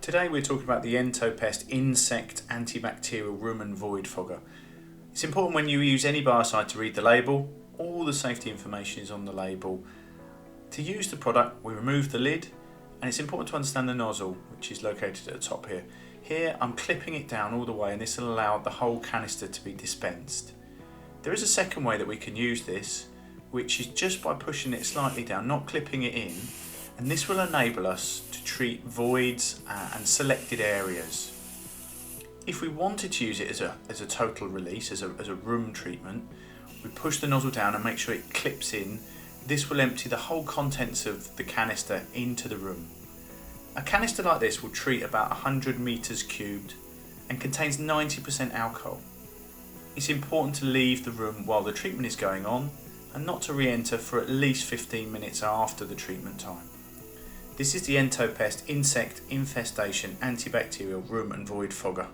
Today we're talking about the Entopest insect antibacterial room and void fogger. It's important when you use any biocide to read the label. All the safety information is on the label. To use the product, we remove the lid, and it's important to understand the nozzle, which is located at the top here. Here I'm clipping it down all the way, and this will allow the whole canister to be dispensed. There is a second way that we can use this, which is just by pushing it slightly down, not clipping it in, and this will enable us to treat voids and selected areas. If we wanted to use it as a total release, as a room treatment, we push the nozzle down and make sure it clips in. This will empty the whole contents of the canister into the room. A canister like this will treat about 100 meters cubed and contains 90% alcohol. It's important to leave the room while the treatment is going on and not to re-enter for at least 15 minutes after the treatment time. This is the Entopest Insect Infestation Antibacterial Room and Void Fogger.